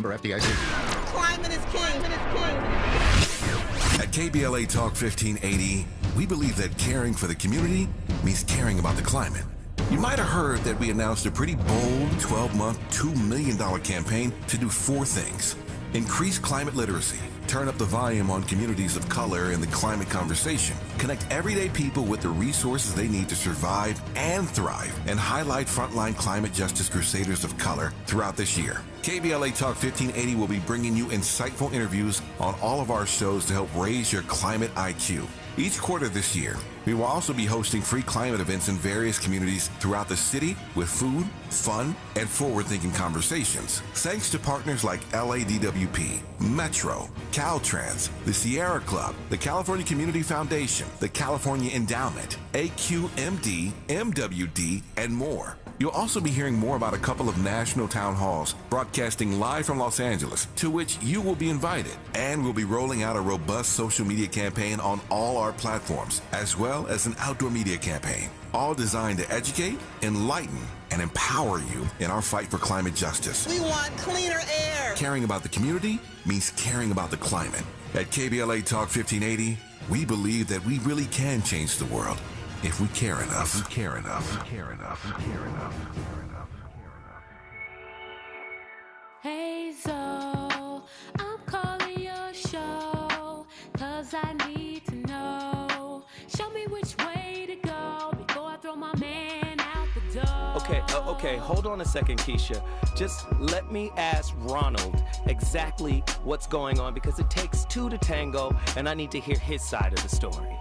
member FDIC. Climate is king. At KBLA Talk 1580, we believe that caring for the community means caring about the climate. You might have heard that we announced a pretty bold 12-month, $2 million campaign to do 4 things. Increase climate literacy, turn up the volume on communities of color in the climate conversation, connect everyday people with the resources they need to survive and thrive, and highlight frontline climate justice crusaders of color throughout this year. KBLA Talk 1580 will be bringing you insightful interviews on all of our shows to help raise your climate IQ. Each quarter this year, we will also be hosting free climate events in various communities throughout the city with food, fun, and forward-thinking conversations. Thanks to partners like LADWP, Metro, Caltrans, the Sierra Club, the California Community Foundation, the California Endowment, AQMD, MWD, and more. You'll also be hearing more about a couple of national town halls broadcasting live from Los Angeles, to which you will be invited. And we'll be rolling out a robust social media campaign on all our platforms, as well as an outdoor media campaign, all designed to educate, enlighten, and empower you in our fight for climate justice. We want cleaner air. Caring about the community means caring about the climate. At KBLA Talk 1580, we believe that we really can change the world if we care enough. If we care enough. We care enough. We care enough. We care enough. Hey Zoe, I'm calling your show, 'cause I need to know. Show me which way to go before I throw my man out the door. Okay, hold on a second, Keisha. Just let me ask Ronald exactly what's going on, because it takes 2 to tango, and I need to hear his side of the story.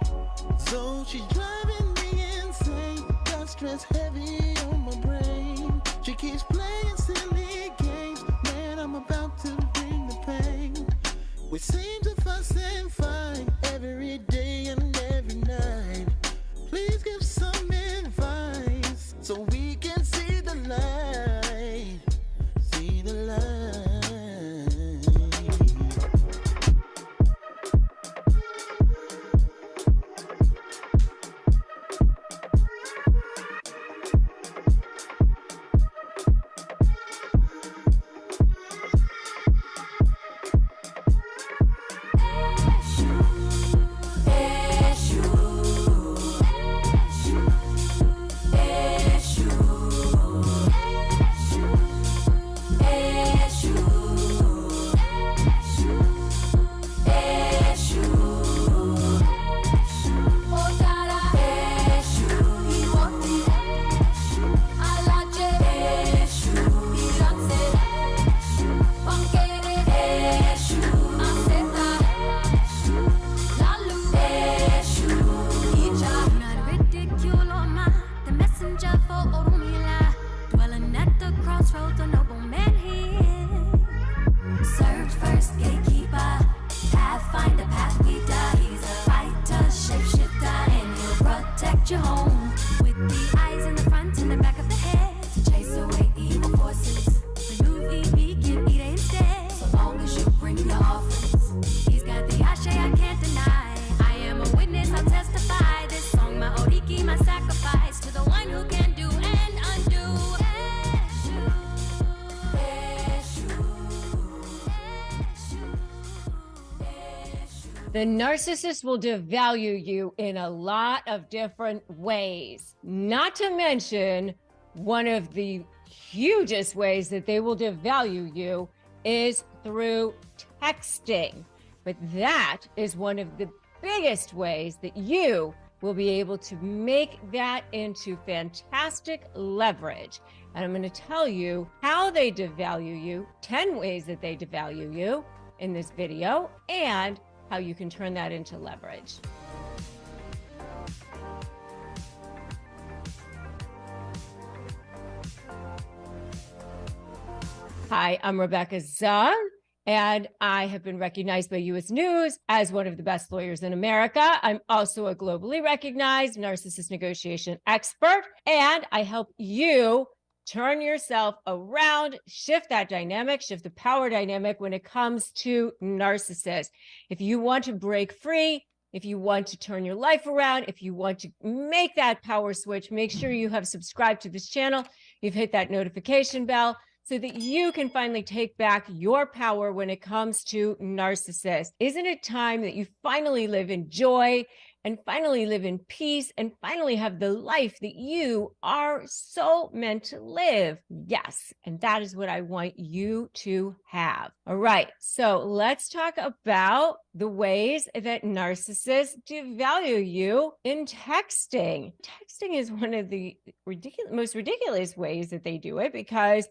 So she's driving me insane, got stress heavy on my brain. She keeps playing silly games, man, I'm about to bring the pain. We seem to fuss and fight every day and every night. Please give some advice so we can see the light, see the light. The narcissist will devalue you in a lot of different ways. Not to mention, one of the hugest ways that they will devalue you is through texting. But that is one of the biggest ways that you will be able to make that into fantastic leverage. And I'm going to tell you how they devalue you, 10 ways that they devalue you in this video, and how you can turn that into leverage. Hi, I'm Rebecca Zung, and I have been recognized by U.S. News as one of the best lawyers in America. I'm also a globally recognized narcissist negotiation expert, and I help you turn yourself around, shift that dynamic, shift the power dynamic when it comes to narcissists. If you want to break free, if you want to turn your life around, if you want to make that power switch, make sure you have subscribed to this channel. You've hit that notification bell so that you can finally take back your power when it comes to narcissists. Isn't it time that you finally live in joy and finally live in peace and finally have the life that you are so meant to live? Yes. And that is what I want you to have. All right. So let's talk about the ways that narcissists devalue you in texting. Texting is one of the most ridiculous ways that they do it, because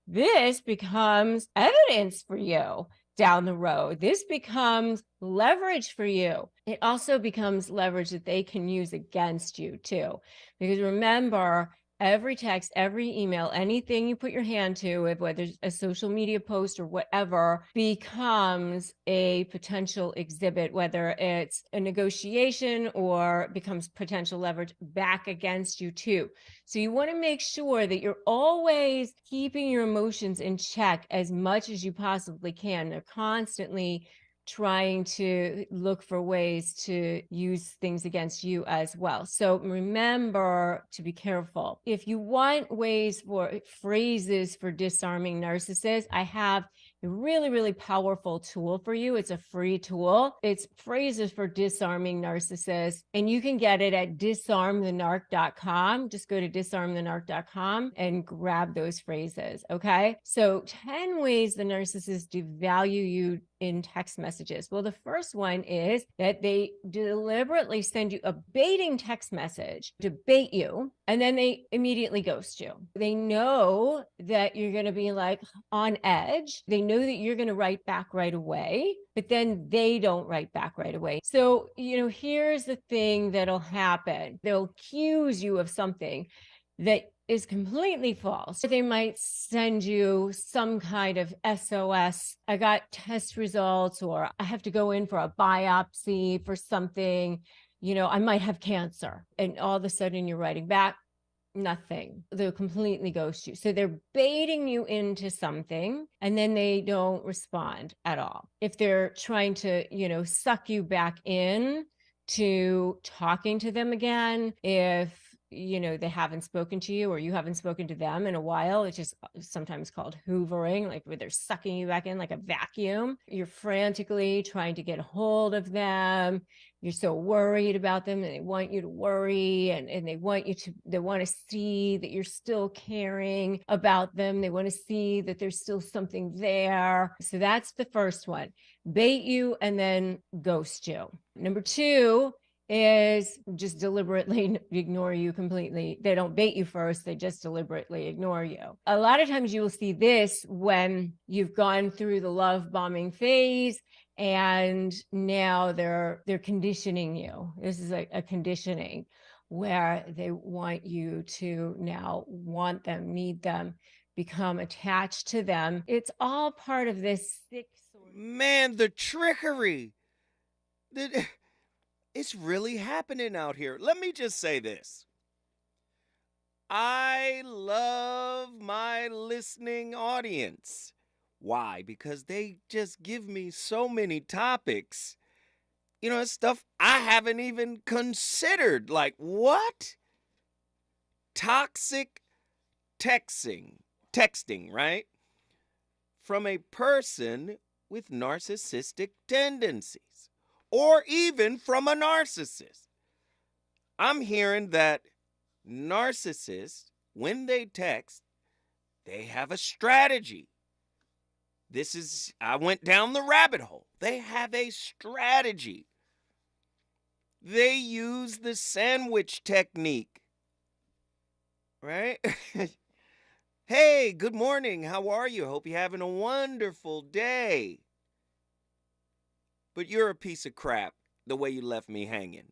this becomes evidence for you down the road. This becomes leverage for you. It also becomes leverage that they can use against you too. Because remember, every text, every email, anything you put your hand to, whether it's a social media post or whatever, becomes a potential exhibit, whether it's a negotiation or becomes potential leverage back against you too. So you want to make sure that you're always keeping your emotions in check as much as you possibly can. They're constantly trying to look for ways to use things against you as well. So remember to be careful. If you want ways for phrases for disarming narcissists, I have a really, really powerful tool for you. It's a free tool. It's phrases for disarming narcissists, and you can get it at disarmthenarc.com. Just go to disarmthenarc.com and grab those phrases. Okay. So 10 ways the narcissists devalue you in text messages. Well, the first one is that they deliberately send you a baiting text message to bait you, and then they immediately ghost you. They know that you're going to be like on edge. They know that you're going to write back right away, but then they don't write back right away. So, here's the thing that'll happen. They'll accuse you of something that is completely false. They might send you some kind of SOS. I got test results, or I have to go in for a biopsy for something. I might have cancer. And all of a sudden you're writing back, nothing. They'll completely ghost you. So they're baiting you into something, and then they don't respond at all. If they're trying to, suck you back in to talking to them again, if they haven't spoken to you or you haven't spoken to them in a while, it's just sometimes called hoovering, like where they're sucking you back in like a vacuum. You're frantically trying to get a hold of them. You're so worried about them, and they want you to worry, and they want to see that you're still caring about them. They want to see that there's still something there. So that's the first one. Bait you and then ghost you. Number 2 is just deliberately ignore you completely. They don't bait you first, they just deliberately ignore you. A lot of times you will see this when you've gone through the love bombing phase, and now they're conditioning you. This is a conditioning where they want you to now want them, need them, become attached to them. It's all part of this sick sort of— Man, the trickery. It's really happening out here. Let me just say this. I love my listening audience. Why? Because they just give me so many topics. It's stuff I haven't even considered. Like, what? Toxic texting, right? From a person with narcissistic tendencies. Or even from a narcissist. I'm hearing that narcissists, when they text, they have a strategy. I went down the rabbit hole. They have a strategy. They use the sandwich technique, right? Hey, good morning. How are you? Hope you're having a wonderful day. But you're a piece of crap the way you left me hanging.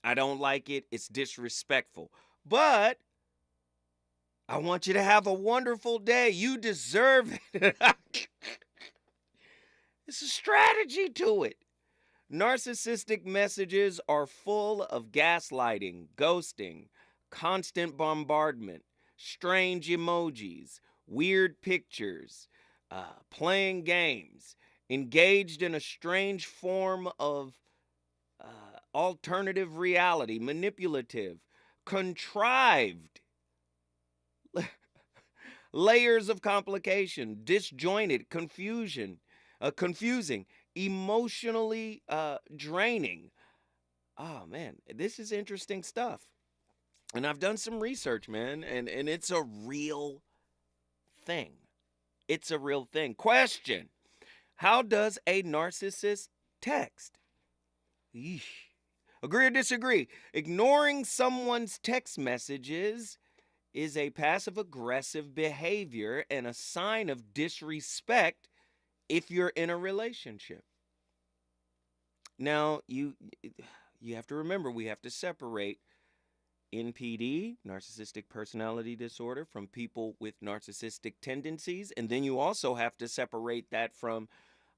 I don't like it. It's disrespectful. But I want you to have a wonderful day. You deserve it. It's a strategy to it. Narcissistic messages are full of gaslighting, ghosting, constant bombardment, strange emojis, weird pictures, playing games, engaged in a strange form of alternative reality, manipulative, contrived. layers of complication, disjointed, confusing, emotionally draining. Oh man, this is interesting stuff. And I've done some research, man, and it's a real thing. It's a real thing. Question: how does a narcissist text? Eesh. Agree or disagree? Ignoring someone's text messages is a passive aggressive behavior and a sign of disrespect if you're in a relationship. Now, you have to remember, we have to separate NPD, narcissistic personality disorder, from people with narcissistic tendencies. And then you also have to separate that from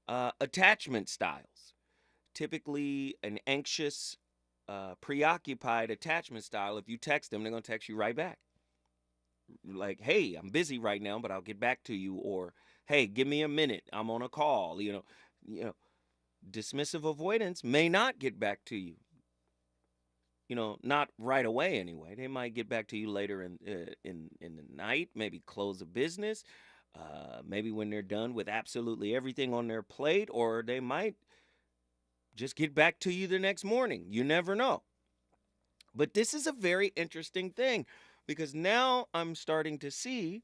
attachment styles. Typically, an anxious, preoccupied attachment style, if you text them, they're going to text you right back. Like, hey, I'm busy right now, but I'll get back to you. Or, hey, give me a minute, I'm on a call. You know, dismissive avoidance may not get back to you. Not right away anyway. They might get back to you later in the night, maybe close a business, maybe when they're done with absolutely everything on their plate, or they might just get back to you the next morning. You never know. But this is a very interesting thing, because now I'm starting to see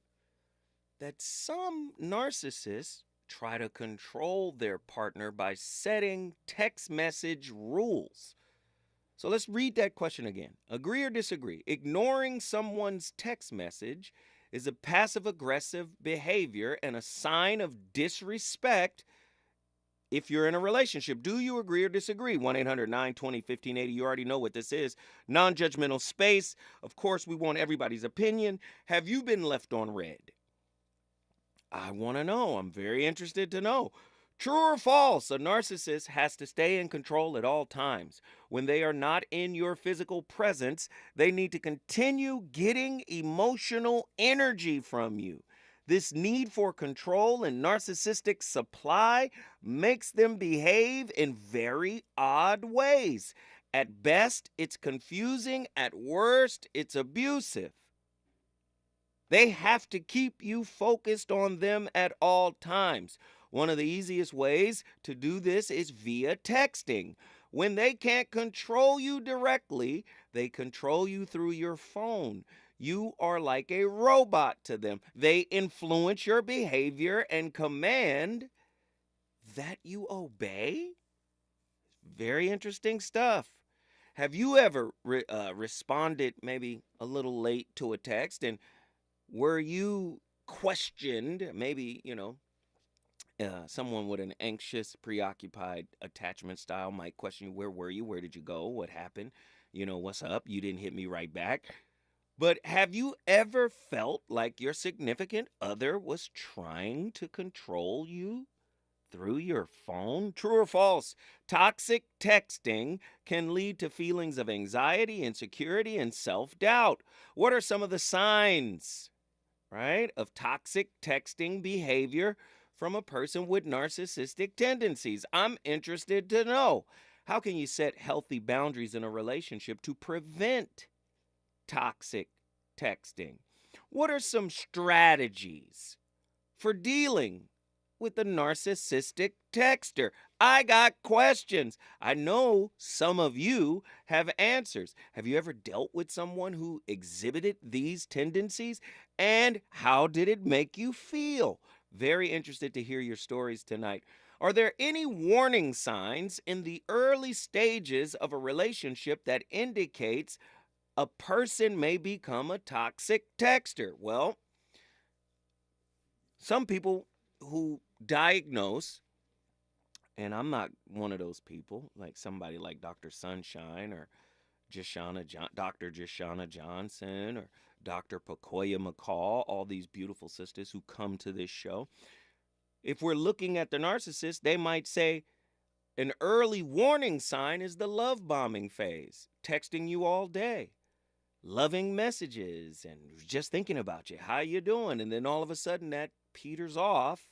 that some narcissists try to control their partner by setting text message rules. So let's read that question again. Agree or disagree? Ignoring someone's text message is a passive-aggressive behavior and a sign of disrespect if you're in a relationship. Do you agree or disagree? 1-800-920-1580. You already know what this is. Non-judgmental space. Of course, we want everybody's opinion. Have you been left on red? I want to know. I'm very interested to know. True or false? A narcissist has to stay in control at all times. When they are not in your physical presence, they need to continue getting emotional energy from you. This need for control and narcissistic supply makes them behave in very odd ways. At best, it's confusing. At worst, it's abusive. They have to keep you focused on them at all times. One of the easiest ways to do this is via texting. When they can't control you directly, they control you through your phone. You are like a robot to them. They influence your behavior and command that you obey. Very interesting stuff. Have you ever responded maybe a little late to a text, and were you questioned? Maybe, someone with an anxious, preoccupied attachment style might question you. Where were you? Where did you go? What happened? What's up? You didn't hit me right back. But have you ever felt like your significant other was trying to control you through your phone? True or false? Toxic texting can lead to feelings of anxiety, insecurity, and self-doubt. What are some of the signs, right, of toxic texting behavior from a person with narcissistic tendencies? I'm interested to know. How can you set healthy boundaries in a relationship to prevent toxic texting? What are some strategies for dealing with a narcissistic texter? I got questions. I know some of you have answers. Have you ever dealt with someone who exhibited these tendencies? And how did it make you feel? Very interested to hear your stories tonight. Are there any warning signs in the early stages of a relationship that indicates a person may become a toxic texter? Well, some people who diagnose, and I'm not one of those people, like somebody like Dr. Sunshine or Dr. Jashana Johnson or Dr. Pakoya McCall, all these beautiful sisters who come to this show. If we're looking at the narcissist, they might say an early warning sign is the love bombing phase, texting you all day, loving messages, and just thinking about you. How you doing? And then all of a sudden that peters off,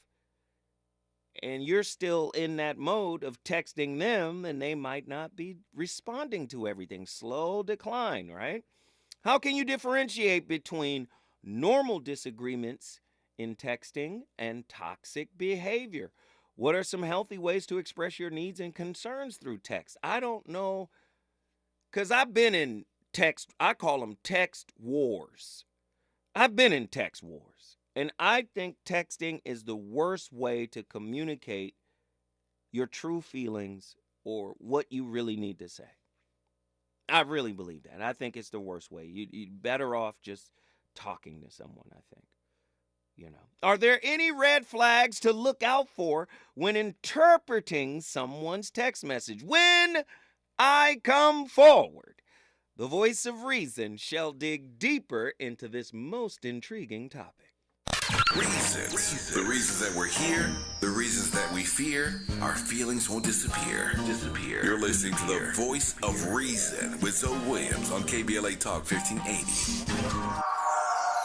and you're still in that mode of texting them, and they might not be responding to everything. Slow decline, right? How can you differentiate between normal disagreements in texting and toxic behavior. What are some healthy ways to express your needs and concerns through text? I don't know, because I've been in text, I call them text wars. I've been in text wars. And I think texting is the worst way to communicate your true feelings or what you really need to say. I really believe that. I think it's the worst way. You're better off just talking to someone, I think. Are there any red flags to look out for when interpreting someone's text message? When I come forward, the voice of reason shall dig deeper into this most intriguing topic. Reasons. The reasons that we're here, the reasons that we fear, our feelings won't disappear. You're listening to the voice of reason with Zoe Williams on KBLA Talk 1580.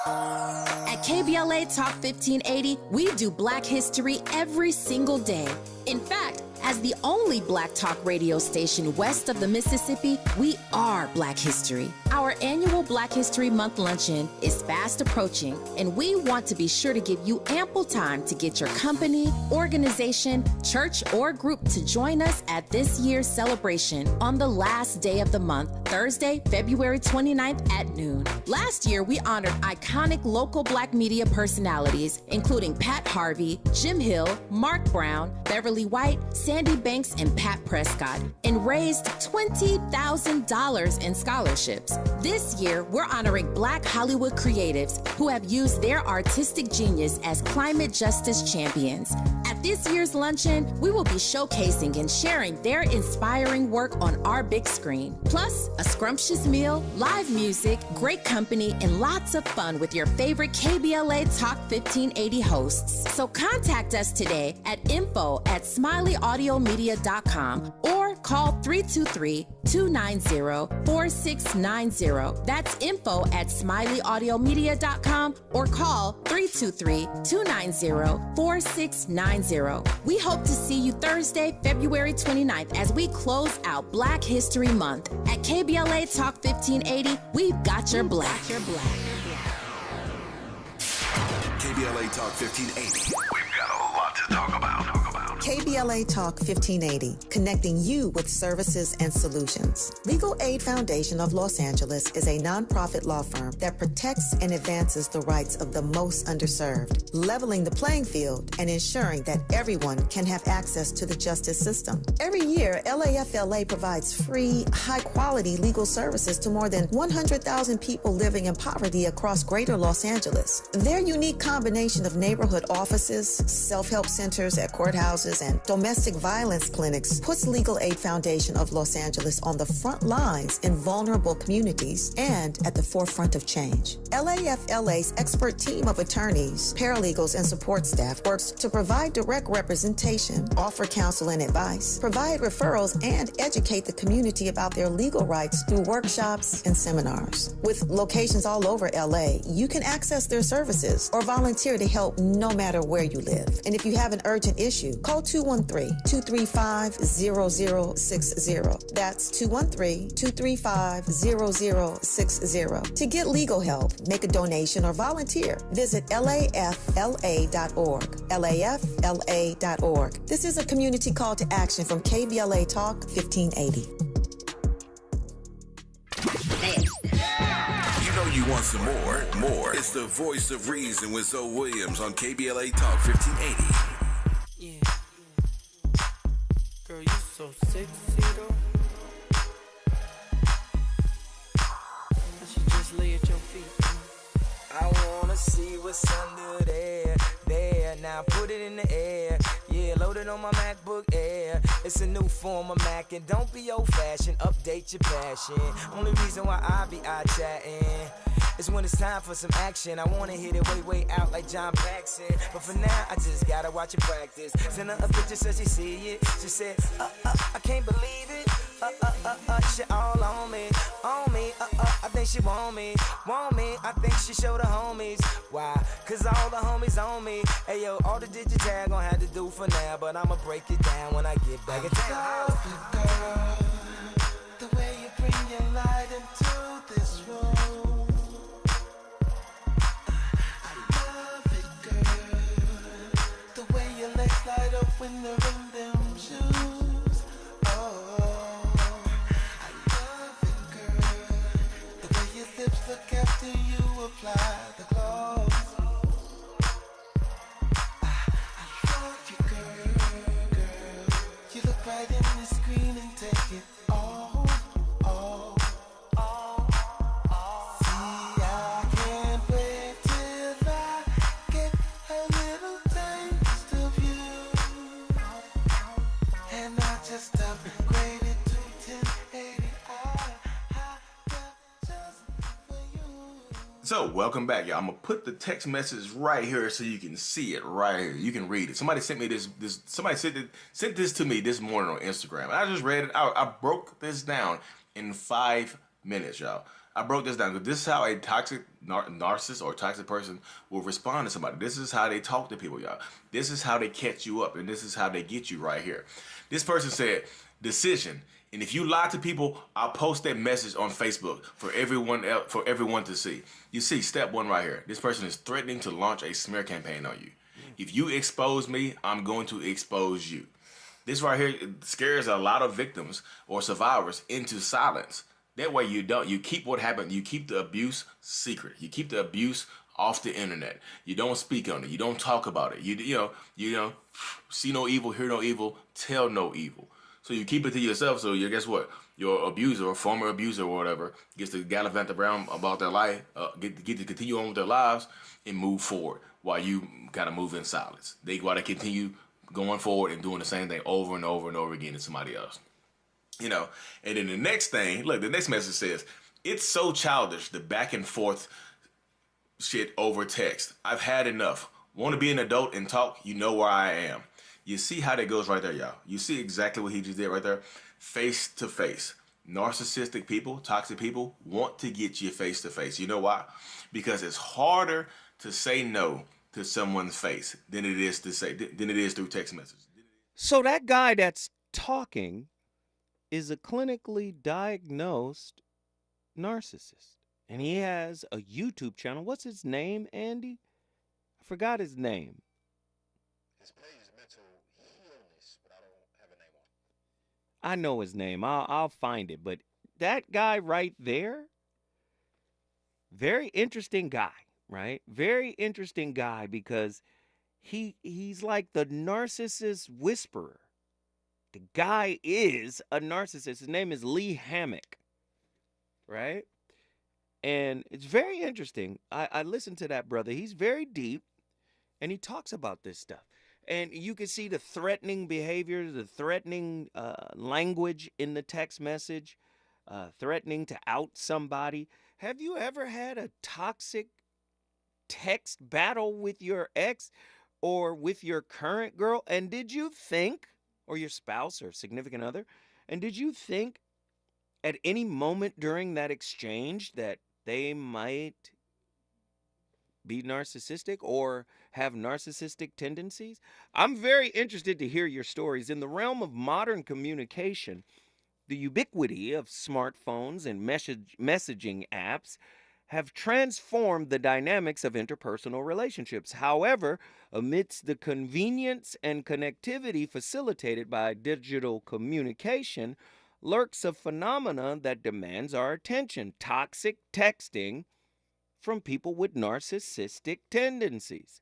At KBLA Talk 1580, we do Black history every single day. In fact, as the only Black talk radio station west of the Mississippi, we are Black history. Our annual Black History Month luncheon is fast approaching, and we want to be sure to give you ample time to get your company, organization, church, or group to join us at this year's celebration on the last day of the month, Thursday, February 29th at noon. Last year, we honored iconic local Black media personalities, including Pat Harvey, Jim Hill, Mark Brown, Beverly White, Sandy Banks, and Pat Prescott, and raised $20,000 in scholarships. This year, we're honoring Black Hollywood creatives who have used their artistic genius as climate justice champions. At this year's luncheon, we will be showcasing and sharing their inspiring work on our big screen. Plus, a scrumptious meal, live music, great company, and lots of fun with your favorite KBLA Talk 1580 hosts. So contact us today at info@smileyAudiomedia.com or call 323-290-4690. That's info@smileyAudiomedia.com or call 323-290-4690. We hope to see you Thursday, February 29th as we close out Black History Month. At KBLA Talk 1580, we've got your Black. KBLA Talk 1580. We've got a lot to talk about. KBLA Talk 1580, connecting you with services and solutions. Legal Aid Foundation of Los Angeles is a nonprofit law firm that protects and advances the rights of the most underserved, leveling the playing field and ensuring that everyone can have access to the justice system. Every year, LAFLA provides free, high-quality legal services to more than 100,000 people living in poverty across greater Los Angeles. Their unique combination of neighborhood offices, self-help centers at courthouses, and domestic violence clinics puts Legal Aid Foundation of Los Angeles on the front lines in vulnerable communities and at the forefront of change. LAFLA's expert team of attorneys, paralegals, and support staff works to provide direct representation, offer counsel and advice, provide referrals, and educate the community about their legal rights through workshops and seminars. With locations all over LA, you can access their services or volunteer to help no matter where you live. And if you have an urgent issue, call 213-235-0060. That's 213-235-0060. To get legal help, make a donation, or volunteer, visit lafla.org. lafla.org. This is a community call to action from KBLA Talk 1580. You know you want some more. It's the voice of reason with Zoe Williams on KBLA Talk 1580. Yeah. Girl, you so sexy though. I should just lay at your feet. I wanna see what's under there. Now put it in the air. Yeah, load it on my MacBook Air. It's a new form of Mac, and don't be old-fashioned. Update your passion. Only reason why I be chatting is when it's time for some action. I wanna hit it way out like John Paxson, but for now I just gotta watch it practice. Send her a picture so she see it. She said, I can't believe it. She all on me. I think she want me. I think she show the homies. Why? Cause all the homies on me. Hey yo, all the digital gonna have to do for now, but I'ma break it down when I get back in town. Girl, the way you bring your light into this room. I love it, girl. light up when they're in them shoes. Oh, I love it, girl. The way your lips look after you apply the gloss. I love you, girl. You look right in the screen and take it all. See, I can't wait till I get a little taste of you. And I just upgraded to 1080. Just for you. So, welcome back, y'all. I'm gonna put the text message right here so you can see it right here. You can read it. Somebody sent me this. Somebody sent this to me this morning on Instagram, and I just read it. I broke this down in 5 minutes, y'all. I broke this down because this is how a toxic narcissist or toxic person will respond to somebody. This is how they talk to people, y'all. This is how they catch you up, and this is how they get you right here. This person said, "Decision. And if you lie to people, I'll post that message on Facebook for everyone else, for everyone to see." You see, step one right here. This person is threatening to launch a smear campaign on you. If you expose me, I'm going to expose you. This right here scares a lot of victims or survivors into silence. That way you keep what happened. You keep the abuse secret. You keep the abuse off the internet. You don't speak on it. You don't talk about it. You know, see no evil, hear no evil, tell no evil. So you keep it to yourself. So you guess what? Your abuser or former abuser or whatever gets to gallivant around about their life, get to continue on with their lives and move forward while you kind of move in silence. They got to continue going forward and doing the same thing over and over and over again to somebody else. You know, and then the next thing, look, the next message says, "It's so childish, the back and forth shit over text. I've had enough. Want to be an adult and talk? You know where I am." You see how that goes right there, y'all. You see exactly what he just did right there. Face to face. Narcissistic people, toxic people want to get you face to face. You know why? Because it's harder to say no to someone's face than it is through text messages. So that guy that's talking is a clinically diagnosed narcissist. And he has a YouTube channel. What's his name, Andy? I forgot his name. His page is Mental Healness, but I don't have a name on it. I know his name. I'll find it. But that guy right there, very interesting guy, right? Very interesting guy because he's like the narcissist whisperer. The guy is a narcissist. His name is Lee Hammock, right? And it's very interesting. I listened to that brother. He's very deep, and he talks about this stuff. And you can see the threatening behavior, the threatening language in the text message, threatening to out somebody. Have you ever had a toxic text battle with your ex or with your current girl? And did you think, or your spouse or significant other, and did you think at any moment during that exchange that they might be narcissistic or have narcissistic tendencies? I'm very interested to hear your stories. In the realm of modern communication, the ubiquity of smartphones and messaging apps have transformed the dynamics of interpersonal relationships. However, amidst the convenience and connectivity facilitated by digital communication, lurks a phenomena that demands our attention: toxic texting from people with narcissistic tendencies.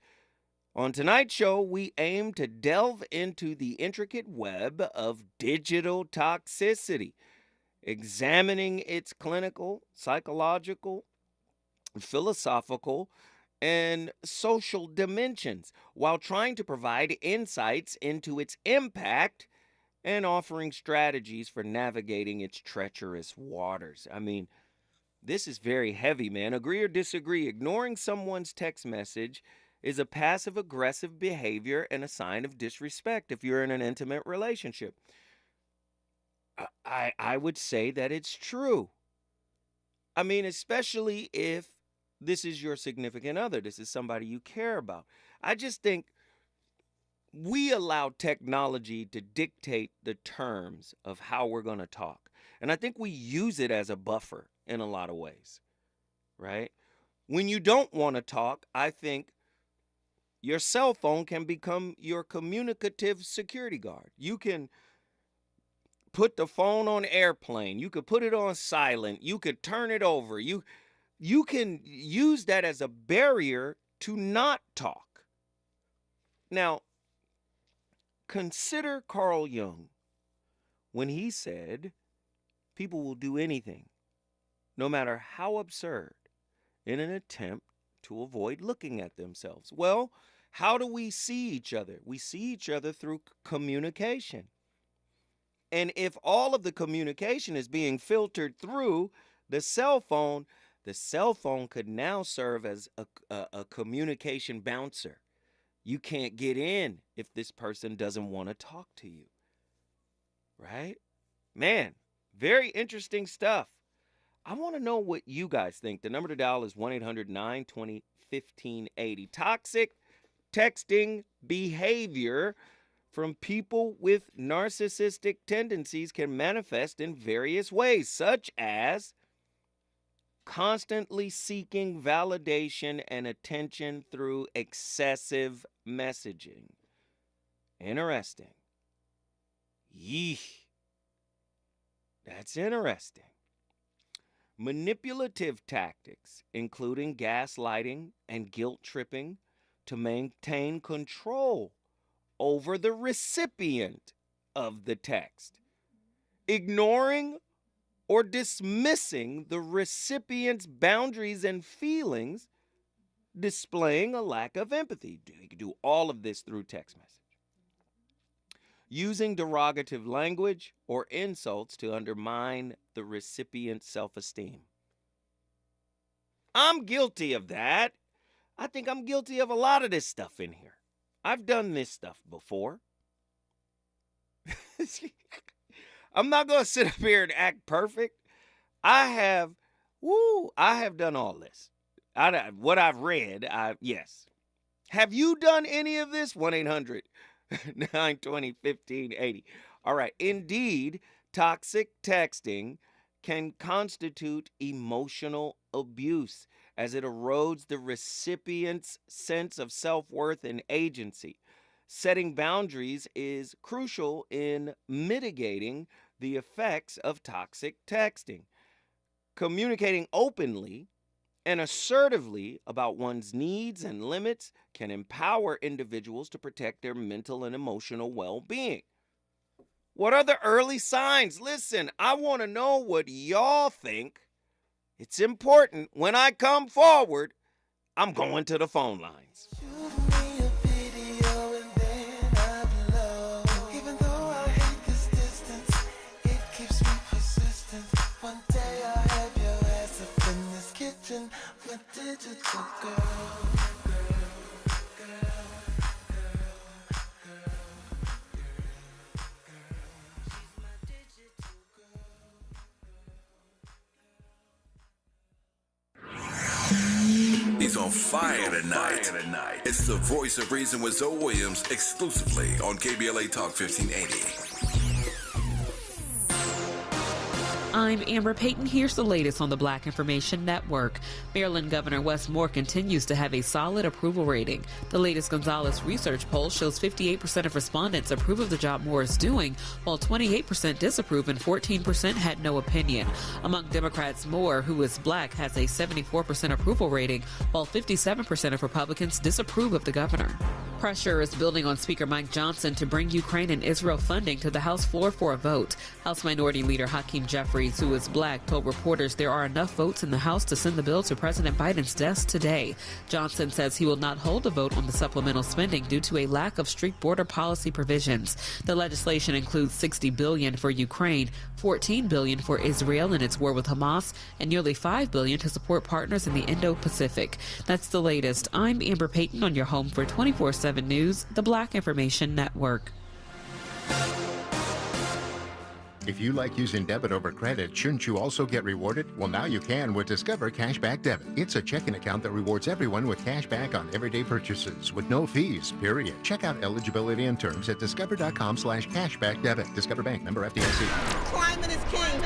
On tonight's show, we aim to delve into the intricate web of digital toxicity, examining its clinical, psychological, philosophical, and social dimensions, while trying to provide insights into its impact and offering strategies for navigating its treacherous waters. I mean, this is very heavy, man. Agree or disagree, ignoring someone's text message is a passive-aggressive behavior and a sign of disrespect if you're in an intimate relationship. I would say that it's true. I mean, especially if this is your significant other. This is somebody you care about. I just think we allow technology to dictate the terms of how we're going to talk. And I think we use it as a buffer in a lot of ways, right? When you don't want to talk, I think Your cell phone can become your communicative security guard. You can put the phone on airplane. You could put it on silent. You could turn it over. You can use that as a barrier to not talk. Now, consider Carl Jung when he said, people will do anything, no matter how absurd, in an attempt to avoid looking at themselves. Well, how do we see each other? We see each other through communication. And if all of the communication is being filtered through the cell phone could now serve as a communication bouncer. You can't get in if this person doesn't want to talk to you. Right? Man, very interesting stuff. I want to know what you guys think. The number to dial is 1-800-920-1580. Toxic texting behavior from people with narcissistic tendencies can manifest in various ways, such as constantly seeking validation and attention through excessive messaging. Interesting. Yeesh. That's interesting. Manipulative tactics, including gaslighting and guilt tripping, to maintain control over the recipient of the text. Ignoring or dismissing the recipient's boundaries and feelings, displaying a lack of empathy. You can do all of this through text message. Using derogative language or insults to undermine the recipient's self-esteem. I'm guilty of that. I think I'm guilty of a lot of this stuff in here. I've done this stuff before. I'm not going to sit up here and act perfect. I have done all this. What I've read, yes. Have you done any of this? 1-800-920-1580. All right. Indeed, toxic texting can constitute emotional abuse as it erodes the recipient's sense of self-worth and agency. Setting boundaries is crucial in mitigating the effects of toxic texting. Communicating openly and assertively about one's needs and limits can empower individuals to protect their mental and emotional well-being. What are the early signs? Listen, I want to know what y'all think. It's important. When I come forward, I'm going to the phone lines. He's on fire tonight. It's the voice of reason with Zoe Williams exclusively on KBLA Talk 1580. I'm Amber Payton. Here's the latest on the Black Information Network. Maryland Governor Wes Moore continues to have a solid approval rating. The latest Gonzalez research poll shows 58% of respondents approve of the job Moore is doing, while 28% disapprove and 14% had no opinion. Among Democrats, Moore, who is black, has a 74% approval rating, while 57% of Republicans disapprove of the governor. Pressure is building on Speaker Mike Johnson to bring Ukraine and Israel funding to the House floor for a vote. House Minority Leader Hakeem Jeffries, who is black, told reporters there are enough votes in the House to send the bill to President Biden's desk today. Johnson says he will not hold a vote on the supplemental spending due to a lack of strict border policy provisions. The legislation includes $60 billion for Ukraine, $14 billion for Israel in its war with Hamas, and nearly $5 billion to support partners in the Indo-Pacific. That's the latest. I'm Amber Payton on your home for 24/7 News, the Black Information Network. If you like using debit over credit, shouldn't you also get rewarded? Well, now you can with Discover Cashback Debit. It's a checking account that rewards everyone with cash back on everyday purchases with no fees, period. Check out eligibility and terms at discover.com/cashbackdebit. Discover Bank, member FDIC. Climate is king.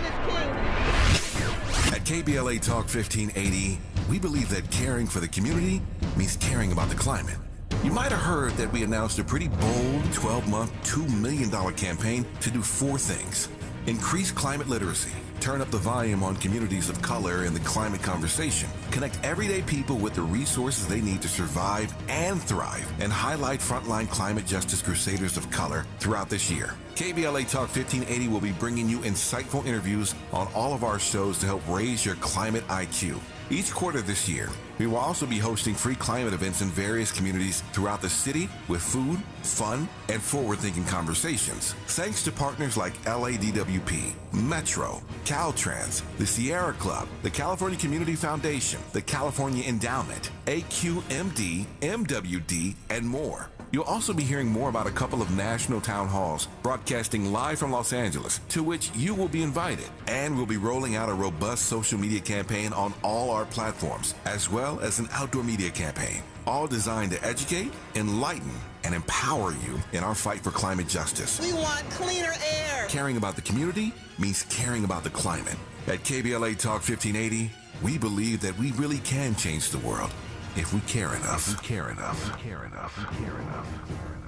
At KBLA Talk 1580, we believe that caring for the community means caring about the climate. You might have heard that we announced a pretty bold 12-month, $2 million campaign to do 4 things. Increase climate literacy, turn up the volume on communities of color in the climate conversation, connect everyday people with the resources they need to survive and thrive, and highlight frontline climate justice crusaders of color throughout this year. KBLA Talk 1580 will be bringing you insightful interviews on all of our shows to help raise your climate IQ. Each quarter this year, we will also be hosting free climate events in various communities throughout the city with food, fun, and forward-thinking conversations. Thanks to partners like LADWP, Metro, Caltrans, the Sierra Club, the California Community Foundation, the California Endowment, AQMD, MWD, and more. You'll also be hearing more about a couple of national town halls broadcasting live from Los Angeles, to which you will be invited. And we'll be rolling out a robust social media campaign on all our platforms, as well as an outdoor media campaign, all designed to educate, enlighten, and empower you in our fight for climate justice. We want cleaner air. Caring about the community means caring about the climate. At KBLA Talk 1580, we believe that we really can change the world if we care enough. If we care enough. If we care enough. If we care enough. If we care enough.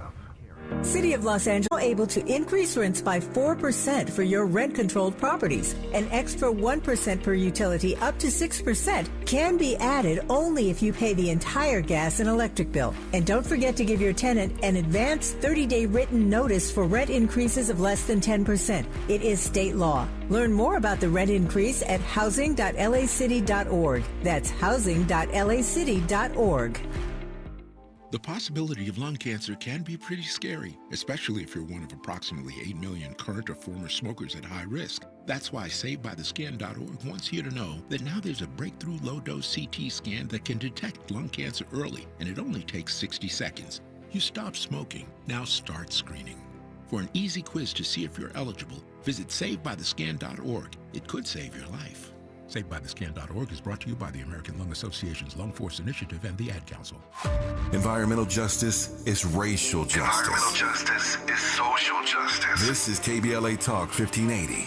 City of Los Angeles able to increase rents by 4% for your rent-controlled properties. An extra 1% per utility up to 6% can be added only if you pay the entire gas and electric bill. And don't forget to give your tenant an advance 30-day written notice for rent increases of less than 10%. It is state law. Learn more about the rent increase at housing.lacity.org. That's housing.lacity.org. The possibility of lung cancer can be pretty scary, especially if you're one of approximately 8 million current or former smokers at high risk. That's why SaveByTheScan.org wants you to know that now there's a breakthrough low-dose CT scan that can detect lung cancer early, and it only takes 60 seconds. You stop smoking, now start screening. For an easy quiz to see if you're eligible, visit SaveByTheScan.org. It could save your life. SaveByTheScan.org is brought to you by the American Lung Association's Lung Force Initiative and the Ad Council. Environmental justice is racial justice. Environmental justice is social justice. This is KBLA Talk 1580.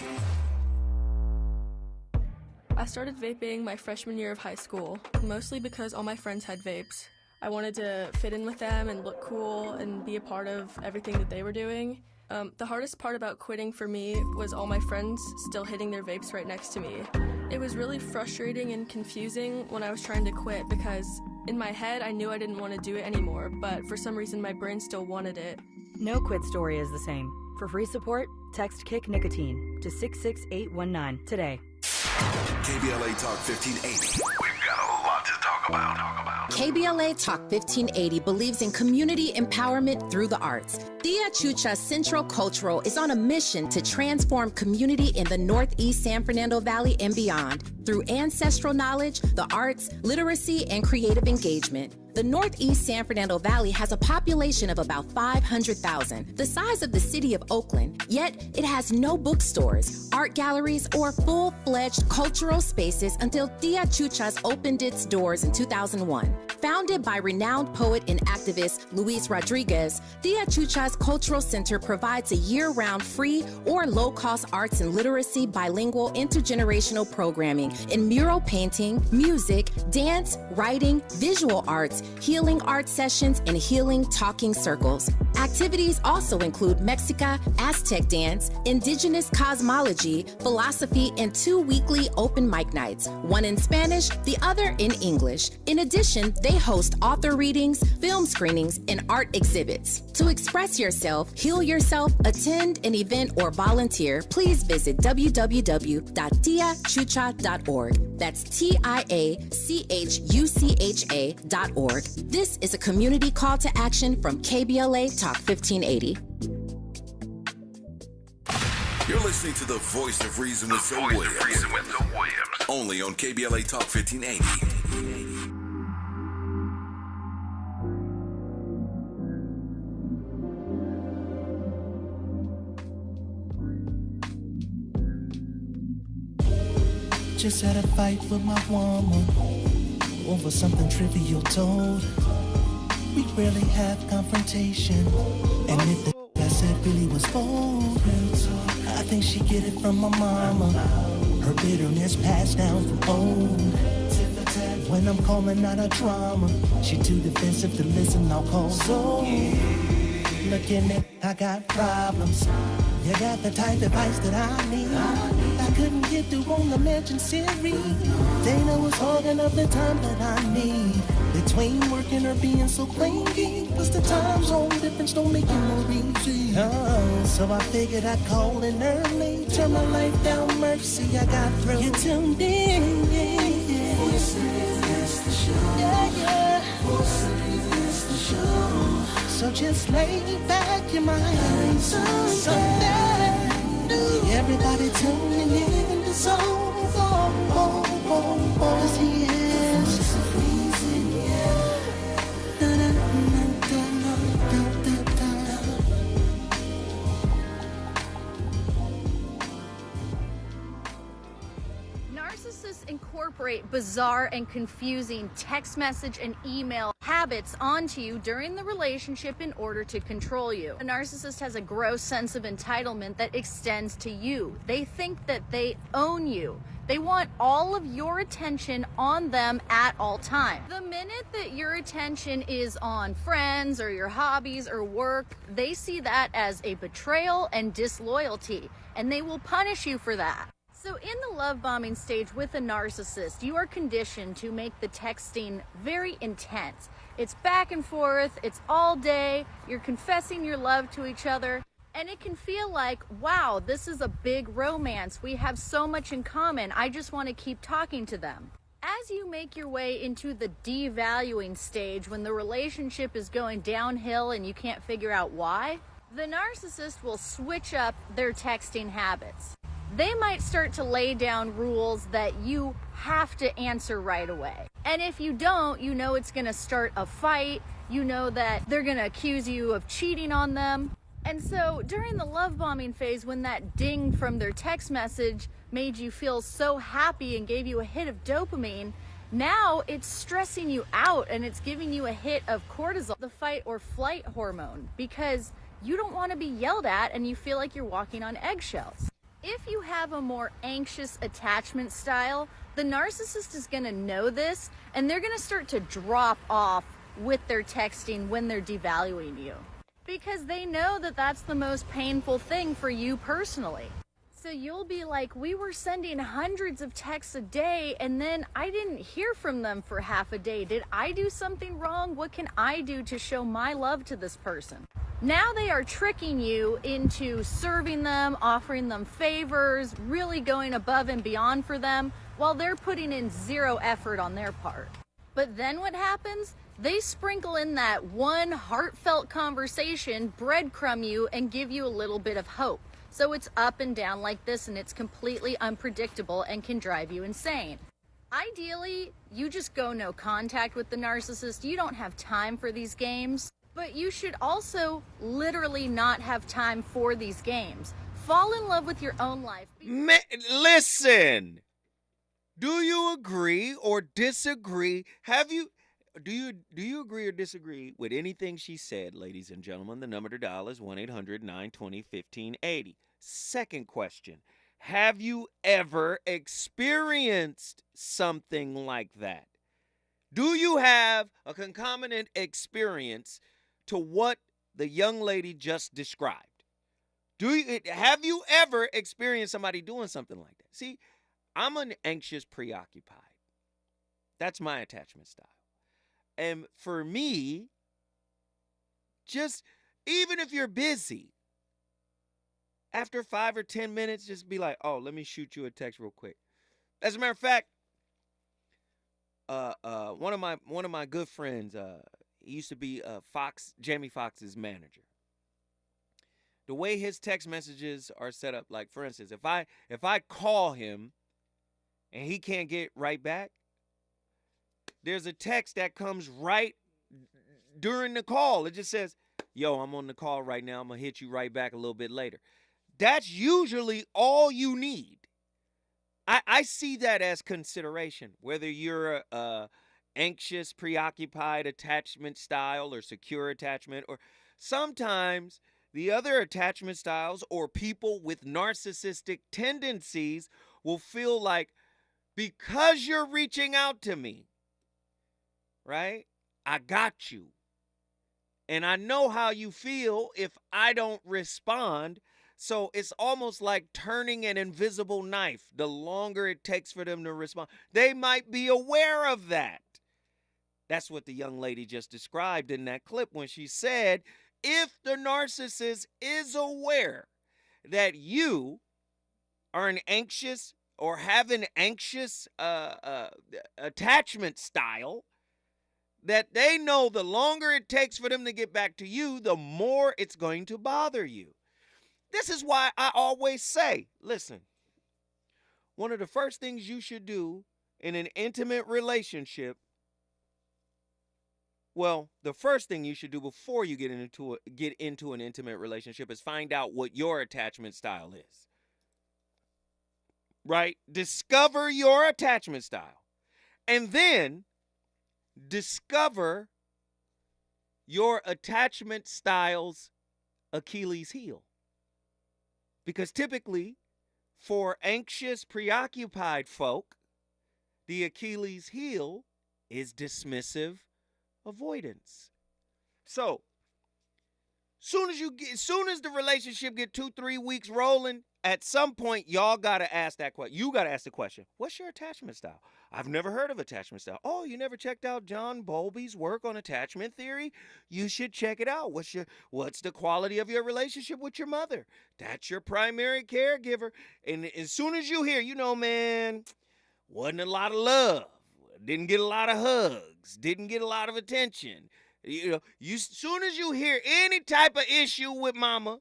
I started vaping my freshman year of high school, mostly because all my friends had vapes. I wanted to fit in with them and look cool and be a part of everything that they were doing. The hardest part about quitting for me was all my friends still hitting their vapes right next to me. It was really frustrating and confusing when I was trying to quit because in my head I knew I didn't want to do it anymore, but for some reason my brain still wanted it. No quit story is the same. For free support, text Kick Nicotine to 66819 today. KBLA Talk 1580. We've got a lot to talk about. KBLA Talk 1580 believes in community empowerment through the arts. Tia Chucha Central Cultural is on a mission to transform community in the Northeast San Fernando Valley and beyond through ancestral knowledge, the arts, literacy, and creative engagement. The Northeast San Fernando Valley has a population of about 500,000, the size of the city of Oakland, yet it has no bookstores, art galleries, or full-fledged cultural spaces until Tia Chucha's opened its doors in 2001. Founded by renowned poet and activist Luis Rodriguez, Tia Chucha's Cultural Center provides a year-round free or low-cost arts and literacy bilingual intergenerational programming in mural painting, music, dance, writing, visual arts, healing art sessions, and healing talking circles. Activities also include Mexica, Aztec dance, indigenous cosmology, philosophy, and 2 weekly open mic nights, one in Spanish, the other in English. In addition, they host author readings, film screenings, and art exhibits. To express yourself, heal yourself, attend an event, or volunteer, please visit www.tiachucha.org. That's TIACHUCHA.org. This is a community call to action from KBLA Talk 1580. You're listening to the Voice of Reason with Zoe Williams. Only on KBLA Talk 1580. Just had a fight with my woman over something trivial told. We rarely have confrontation, and if the I said really was bold, I think she get it from my mama. Her bitterness passed down from old. When I'm calling out her drama, she too defensive to listen, I'll call. So, looking at, I got problems. You got the type of advice that I need. I couldn't get through on the Legend series. Dana was hogging up the time that I need. Between working or being so clingy, plus the time zone difference don't make it more easy. Oh, so I figured I'd call in early, turn my life down, mercy, I got through. You tuned in, yeah. The show. So just lay back your mind. Something new. Everybody tuning in to soul. Cause he is reason, yeah. Narcissists incorporate bizarre and confusing text message and email habits onto you during the relationship in order to control you. A narcissist has a gross sense of entitlement that extends to you. They think that they own you. They want all of your attention on them at all times. The minute that your attention is on friends or your hobbies or work, they see that as a betrayal and disloyalty, and they will punish you for that. So in the love bombing stage with a narcissist, you are conditioned to make the texting very intense. It's back and forth, it's all day, you're confessing your love to each other, and it can feel like, wow, this is a big romance. We have so much in common. I just want to keep talking to them. As you make your way into the devaluing stage, when the relationship is going downhill and you can't figure out why, the narcissist will switch up their texting habits. They might start to lay down rules that you have to answer right away. And if you don't, you know it's going to start a fight. You know that they're going to accuse you of cheating on them. And so during the love bombing phase, when that ding from their text message made you feel so happy and gave you a hit of dopamine, now it's stressing you out and it's giving you a hit of cortisol, the fight or flight hormone, because you don't want to be yelled at and you feel like you're walking on eggshells. If you have a more anxious attachment style, the narcissist is going to know this and they're going to start to drop off with their texting when they're devaluing you, because they know that that's the most painful thing for you personally. So you'll be like, we were sending hundreds of texts a day and then I didn't hear from them for half a day. Did I do something wrong? What can I do to show my love to this person? Now they are tricking you into serving them, offering them favors, really going above and beyond for them while they're putting in zero effort on their part. But then what happens? They sprinkle in that one heartfelt conversation, breadcrumb you, and give you a little bit of hope. So it's up and down like this, and it's completely unpredictable and can drive you insane. Ideally, you just go no contact with the narcissist. You don't have time for these games, but you should also literally not have time for these games. Fall in love with your own life. Listen, do you agree or disagree? Do you agree or disagree with anything she said, ladies and gentlemen? The number to dial is 1-800-920-1580. Second question, have you ever experienced something like that? Do you have a concomitant experience to what the young lady just described? Have you ever experienced somebody doing something like that? See, I'm an anxious preoccupied. That's my attachment style. And for me, just even if you're busy, after 5 or 10 minutes, just be like, oh, let me shoot you a text real quick. As a matter of fact, one of my good friends, he used to be Jamie Foxx's manager. The way his text messages are set up, like for instance, if I call him and he can't get right back, there's a text that comes right during the call. It just says, yo, I'm on the call right now. I'm going to hit you right back a little bit later. That's usually all you need. I see that as consideration, whether you're a anxious, preoccupied attachment style or secure attachment, or sometimes the other attachment styles or people with narcissistic tendencies will feel like, because you're reaching out to me, right? I got you. And I know how you feel if I don't respond. So it's almost like turning an invisible knife. The longer it takes for them to respond, they might be aware of that. That's what the young lady just described in that clip when she said, if the narcissist is aware that you are an anxious or have an anxious attachment style, that they know the longer it takes for them to get back to you, the more it's going to bother you. This is why I always say, listen, one of the first things you should do in an intimate relationship, well, the first thing you should do before you get into an intimate relationship is find out what your attachment style is. Right? Discover your attachment style. And then discover your attachment style's Achilles heel. Because typically, for anxious, preoccupied folk, the Achilles heel is dismissive avoidance. So, soon as the relationship get 2-3 weeks rolling, at some point y'all gotta ask that question. You gotta ask the question: what's your attachment style? I've never heard of attachment style. Oh, you never checked out John Bowlby's work on attachment theory? You should check it out. What's the quality of your relationship with your mother? That's your primary caregiver. And as soon as you hear, man, wasn't a lot of love, didn't get a lot of hugs, didn't get a lot of attention. Soon as you hear any type of issue with mama,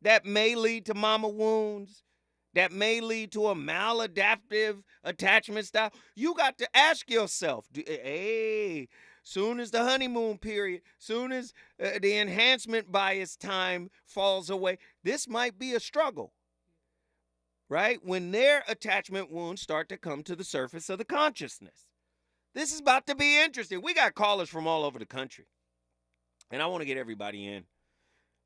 that may lead to mama wounds, that may lead to a maladaptive attachment style, you got to ask yourself, soon as the honeymoon period, soon as the enhancement bias time falls away, this might be a struggle, right? When their attachment wounds start to come to the surface of the consciousness. This is about to be interesting. We got callers from all over the country, and I want to get everybody in.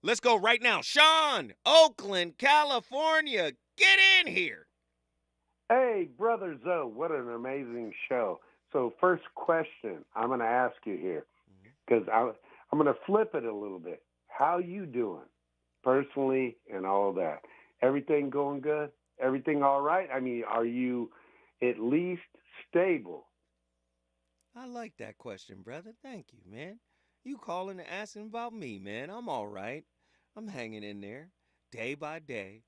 Let's go right now. Sean, Oakland, California. Get in here. Hey, Brother Zoe, what an amazing show. So first question I'm going to ask you here, because I'm going to flip it a little bit. How you doing personally and all that? Everything going good? Everything all right? I mean, are you at least stable? I like that question, brother. Thank you, man. You calling and asking about me, man. I'm all right. I'm hanging in there day by day,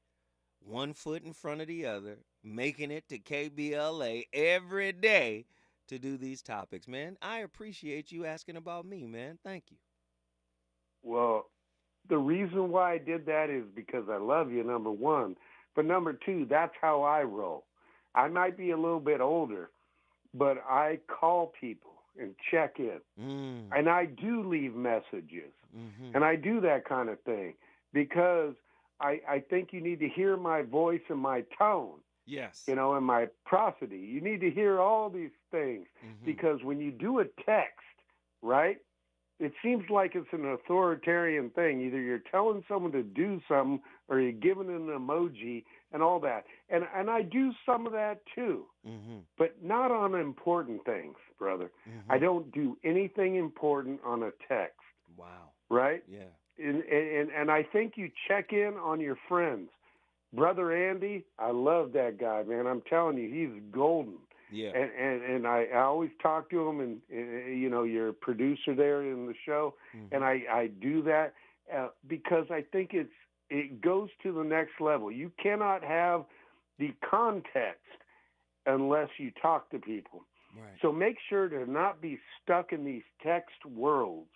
one foot in front of the other, making it to KBLA every day to do these topics, man. I appreciate you asking about me, man. Thank you. Well, the reason why I did that is because I love you, number one. But number two, that's how I roll. I might be a little bit older, but I call people and check in. And I do leave messages. And I do that kind of thing because I think you need to hear my voice and my tone. Yes. And my prosody. You need to hear all these things because when you do a text, right, it seems like it's an authoritarian thing. Either you're telling someone to do something or you're giving an emoji and all that. And I do some of that too, but not on important things, brother. I don't do anything important on a text. Wow. Right? Yeah. And I think you check in on your friends. Brother Andy, I love that guy, man. I'm telling you, he's golden. Yeah. And I always talk to him, and you're a producer there in the show, and I do that because I think it goes to the next level. You cannot have the context unless you talk to people. Right. So make sure to not be stuck in these text worlds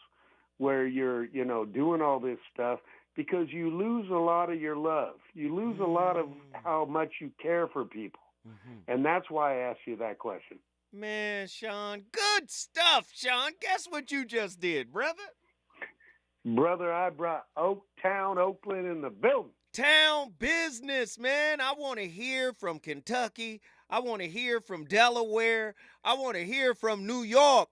where you're, doing all this stuff, because you lose a lot of your love. You lose a lot of how much you care for people. And that's why I asked you that question. Man, Sean, good stuff, Sean. Guess what you just did, brother? Brother, I brought Oaktown, Oakland in the building. Town business, man. I want to hear from Kentucky. I want to hear from Delaware. I want to hear from New York.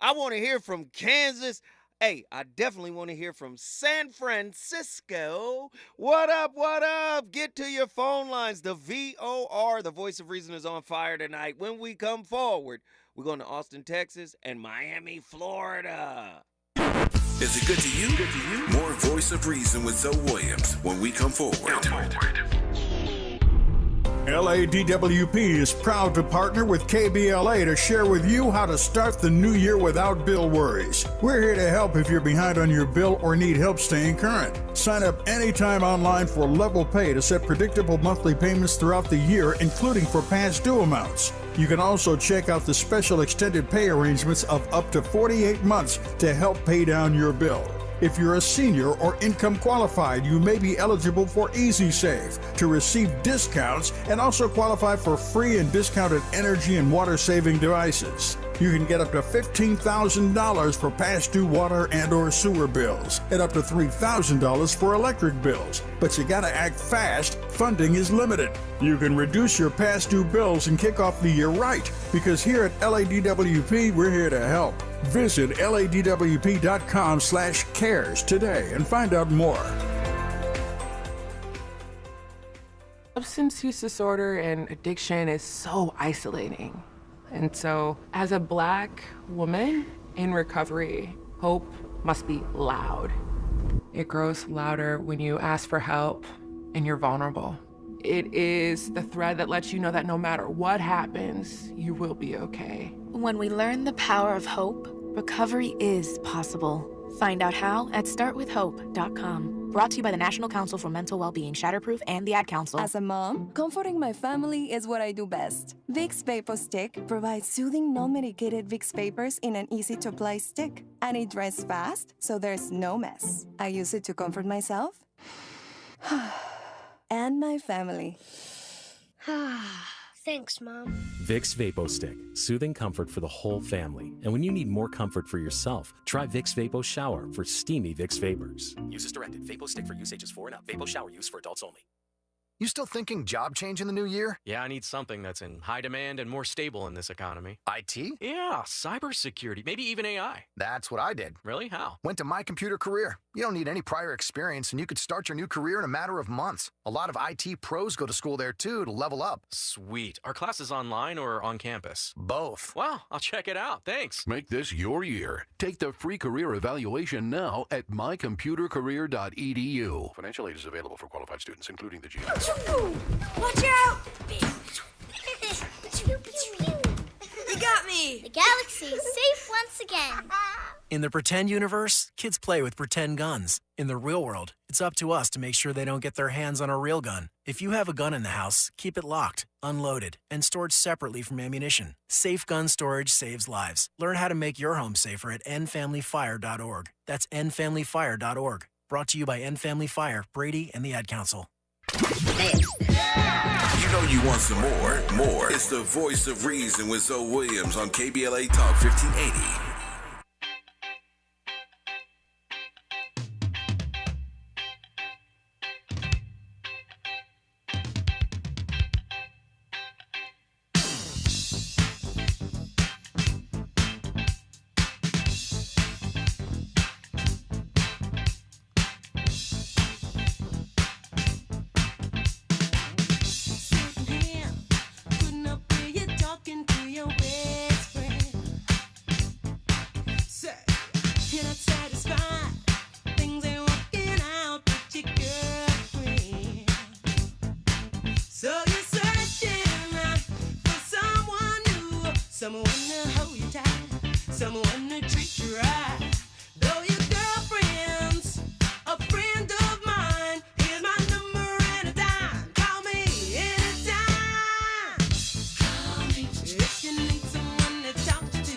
I want to hear from Kansas. Hey, I definitely want to hear from San Francisco. What up, what up? Get to your phone lines. The VOR, the voice of reason, is on fire tonight. When we come forward, We're going to Austin, Texas, and Miami, Florida. Is it good to you? Good to you? More Voice of Reason with Zoe Williams when we come forward. LADWP is proud to partner with KBLA to share with you how to start the new year without bill worries. We're here to help if you're behind on your bill or need help staying current. Sign up anytime online for Level Pay to set predictable monthly payments throughout the year, including for past due amounts. You can also check out the special extended pay arrangements of up to 48 months to help pay down your bill. If you're a senior or income qualified, you may be eligible for Easy Save to receive discounts and also qualify for free and discounted energy and water saving devices. You can get up to $15,000 for past due water and or sewer bills and up to $3,000 for electric bills. But you gotta act fast. Funding is limited. You can reduce your past due bills and kick off the year right, because here at LADWP, we're here to help. Visit ladwp.com/cares today and find out more. Substance use disorder and addiction is so isolating. And so, as a Black woman in recovery, hope must be loud. It grows louder when you ask for help and you're vulnerable. It is the thread that lets you know that no matter what happens, you will be okay. When we learn the power of hope, recovery is possible. Find out how at startwithhope.com. Brought to you by the National Council for Mental Wellbeing, Shatterproof, and the Ad Council. As a mom, comforting my family is what I do best. Vicks Vapor Stick provides soothing, non-medicated Vicks Vapors in an easy-to-apply stick. And it dries fast, so there's no mess. I use it to comfort myself and my family. Thanks, Mom. Vicks Vapo Stick, soothing comfort for the whole family. And when you need more comfort for yourself, try Vicks Vapo Shower for steamy Vicks Vapors. Use as directed. Vapo Stick for use ages 4 and up. Vapo Shower use for adults only. You still thinking job change in the new year? Yeah, I need something that's in high demand and more stable in this economy. IT? Yeah, cybersecurity, maybe even AI. That's what I did. Really? How? Went to My Computer Career. You don't need any prior experience, and you could start your new career in a matter of months. A lot of IT pros go to school there, too, to level up. Sweet. Are classes online or on campus? Both. Wow, I'll check it out. Thanks. Make this your year. Take the free career evaluation now at mycomputercareer.edu. Financial aid is available for qualified students, including the GI. Watch out! You got me! The galaxy is safe once again. In the pretend universe, kids play with pretend guns. In the real world, it's up to us to make sure they don't get their hands on a real gun. If you have a gun in the house, keep it locked, unloaded, and stored separately from ammunition. Safe gun storage saves lives. Learn how to make your home safer at endfamilyfire.org. That's endfamilyfire.org. Brought to you by End Family Fire, Brady, and the Ad Council. You know you want some more. It's the Voice of Reason with Zoe Williams on KBLA Talk 1580. Someone to hold you tight, someone to treat you right. Though your girlfriend's a friend of mine, here's my number and a dime. Call me anytime. Call me if you need someone to talk to.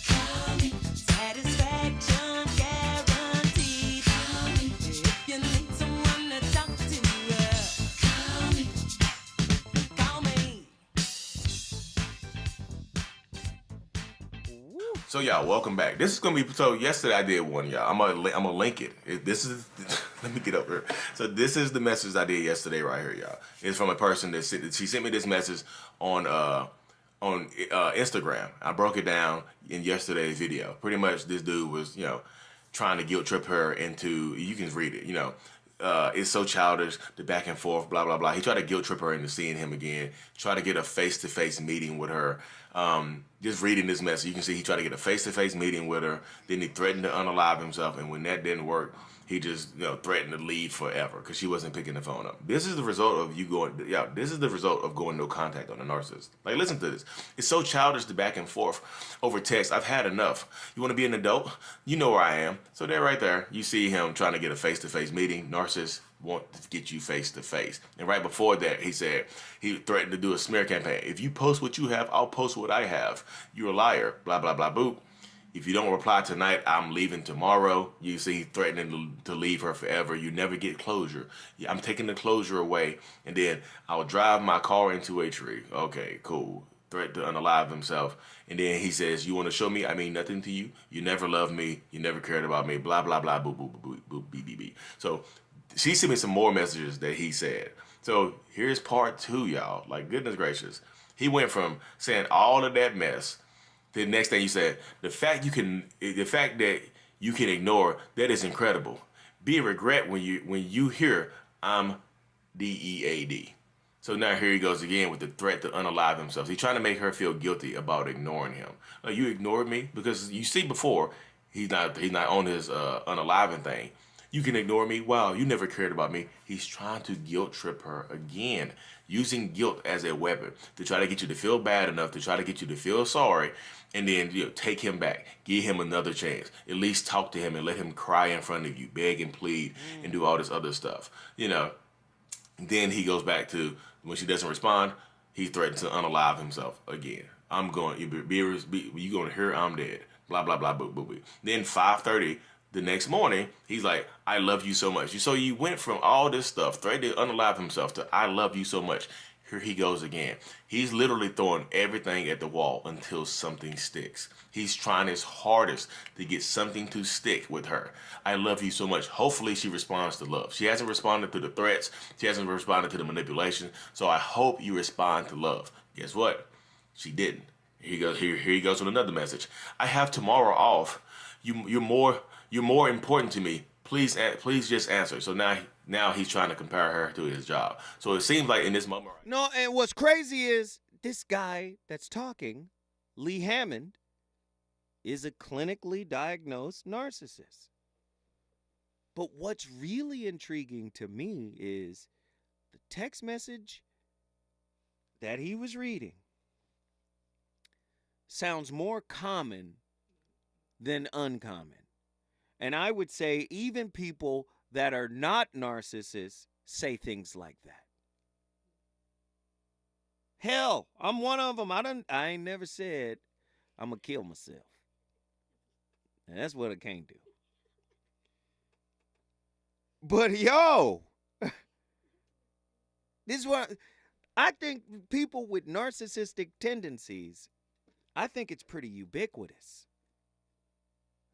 Call me, satisfaction guaranteed. Call me if you need someone to talk to. Call me, call me. So y'all, welcome back. This is gonna be so. Yesterday I did one, y'all. I'm gonna link it. This is let me get up here. So this is the message I did yesterday right here, y'all. It's from a person that she sent me this message on Instagram. I broke it down in yesterday's video. Pretty much, this dude was trying to guilt trip her into. You can read it. it's so childish, the back and forth, blah, blah, blah. He tried to guilt trip her into seeing him again, try to get a face-to-face meeting with her. Just reading this message, you can see he tried to get a face-to-face meeting with her. Then he threatened to unalive himself, and when that didn't work, he just threatened to leave forever because she wasn't picking the phone up. This is the result of you going. Yeah, this is the result of going no contact on a narcissist. Like, listen to this. It's so childish, the back and forth over text. I've had enough. You want to be an adult? You know where I am. So there, right there, you see him trying to get a face-to-face meeting. Narcissist want to get you face-to-face. And right before that, he said he threatened to do a smear campaign. If you post what you have, I'll post what I have. You're a liar. Blah blah blah. Boop. If you don't reply tonight, I'm leaving tomorrow. You see, threatening to leave her forever. You never get closure. I'm taking the closure away, and then I'll drive my car into a tree. Okay, cool. Threat to unalive himself. And then he says, you want to show me I mean nothing to you? You never loved me. You never cared about me. Blah, blah, blah, boo, boo, boo, boo, beep, beep, beep. So she sent me some more messages that he said. So here's part 2, y'all. Like, goodness gracious. He went from saying all of that mess. The next thing you said, the fact that you can ignore, that is incredible. Be a regret when you hear I'm DEAD. So now here he goes again with the threat to unalive himself. He's trying to make her feel guilty about ignoring him. Like, you ignored me because you see before he's not on his unaliving thing. You can ignore me. Wow, you never cared about me. He's trying to guilt trip her again, using guilt as a weapon to try to get you to feel bad enough, to try to get you to feel sorry, and then take him back, give him another chance. At least talk to him and let him cry in front of you, beg and plead, and do all this other stuff. Then he goes back to when she doesn't respond, he threatens to unalive himself again. You going to hear I'm dead. Blah blah blah. Boo boo boo. Then 5:30. The next morning, he's like, I love you so much. So you went from all this stuff, threatening to unalive himself, to I love you so much. Here he goes again. He's literally throwing everything at the wall until something sticks. He's trying his hardest to get something to stick with her. I love you so much. Hopefully she responds to love. She hasn't responded to the threats. She hasn't responded to the manipulation. So I hope you respond to love. Guess what? She didn't. Here he goes with another message. I have tomorrow off. You're more important to me. Please just answer. So now he's trying to compare her to his job. So it seems like in this moment. No, and what's crazy is this guy that's talking, Lee Hammond, is a clinically diagnosed narcissist. But what's really intriguing to me is the text message that he was reading sounds more common than uncommon. And I would say even people that are not narcissists say things like that. Hell, I'm one of them. I ain't never said I'm going to kill myself. And that's what I can't do. But yo, this is what I think people with narcissistic tendencies, I think it's pretty ubiquitous.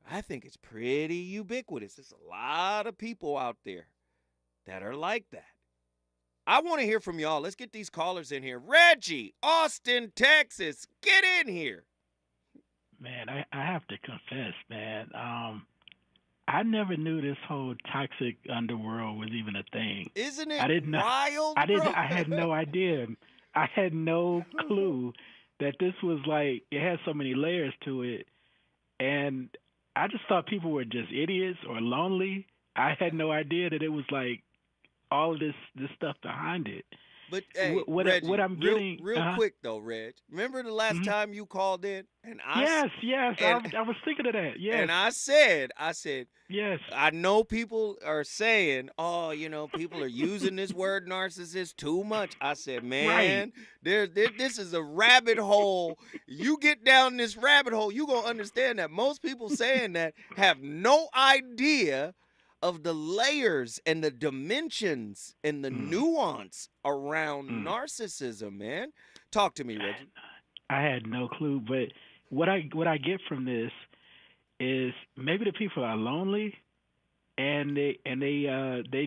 There's a lot of people out there that are like that. I want to hear from y'all. Let's get these callers in here. Reggie, Austin, Texas, get in here. Man, I have to confess, man. I never knew this whole toxic underworld was even a thing. Isn't it wild? I had no idea. I had no clue that this was like, it had so many layers to it. And I just thought people were just idiots or lonely. I had no idea that it was like all of this stuff behind it. But hey, Reggie, what I'm getting real quick though, Reg. Remember the last time you called in, and I was thinking of that. Yes, and I said, yes. I know people are saying, oh, people are using this word narcissist too much. I said, man, this is a rabbit hole. You get down this rabbit hole, you gonna understand that most people saying that have no idea of the layers and the dimensions and the nuance around narcissism, man. Talk to me, Reggie. I had no clue, but what I get from this is maybe the people are lonely and they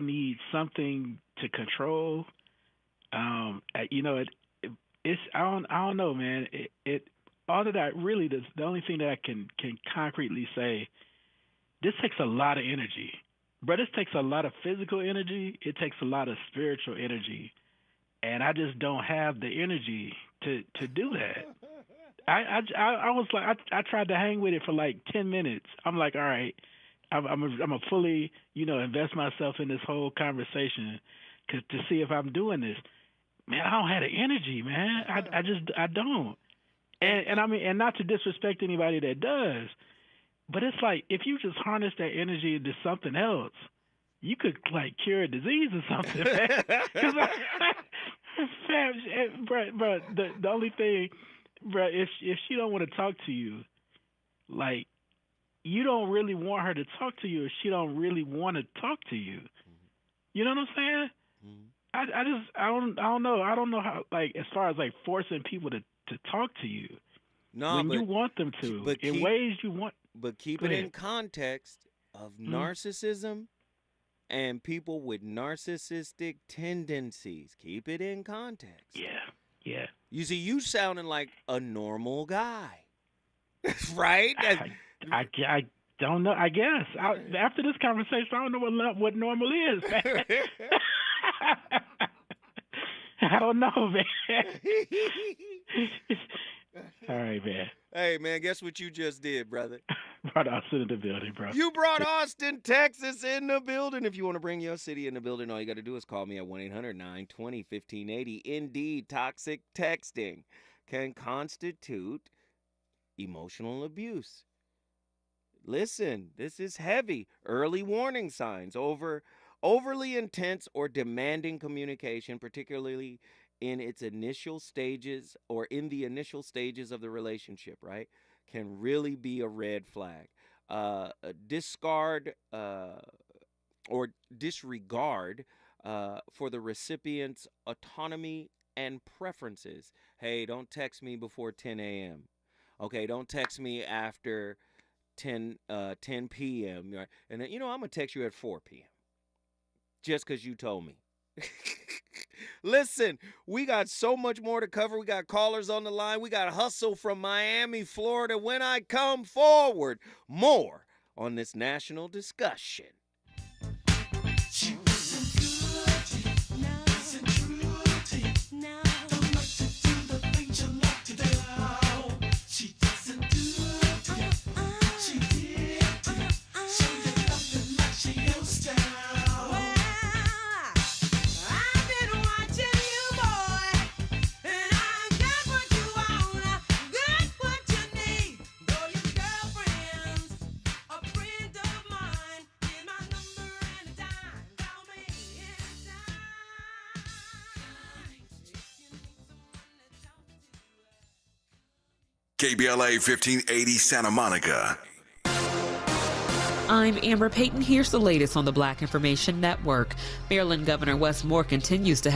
need something to control. It's I don't know, man. All of that really the only thing that I can concretely say, this takes a lot of energy. But this takes a lot of physical energy. It takes a lot of spiritual energy. And I just don't have the energy to do that. I was like, I tried to hang with it for like 10 minutes. I'm like, all right, I'm a fully, invest myself in this whole conversation to see if I'm doing this. Man, I don't have the energy, man. I don't. And I mean, and not to disrespect anybody that does, but it's like if you just harness that energy into something else, you could like cure a disease or something. Bro, the only thing, bro, if she don't want to talk to you, like you don't really want her to talk to you, if she don't really want to talk to you. You know what I'm saying? I don't know. I don't know how, like, as far as like forcing people to talk to you. No, when you want them to, in ways you want. But keep it in context of narcissism and people with narcissistic tendencies. Keep it in context. Yeah. You see, you sounding like a normal guy, right? I don't know. I guess after this conversation, I don't know what normal is, man. I don't know, man. All right, man. Hey, man, guess what you just did, brother? Brought Austin in the building, bro. You brought Austin, Texas in the building. If you want to bring your city in the building, all you got to do is call me at 1-800-920-1580. Indeed, toxic texting can constitute emotional abuse. Listen, this is heavy. Early warning signs. Overly intense or demanding communication, particularly in its initial stages or in the initial stages of the relationship, right, can really be a red flag. Disregard for the recipient's autonomy and preferences. Hey, don't text me before 10 a.m. Okay, don't text me after 10 p.m. And then, I'm going to text you at 4 p.m. just because you told me. Listen, we got so much more to cover. We got callers on the line. We got Hustle from Miami, Florida. When I come forward, more on this national discussion. KBLA 1580 Santa Monica. I'm Amber Payton. Here's the latest on the Black Information Network. Maryland Governor Wes Moore continues to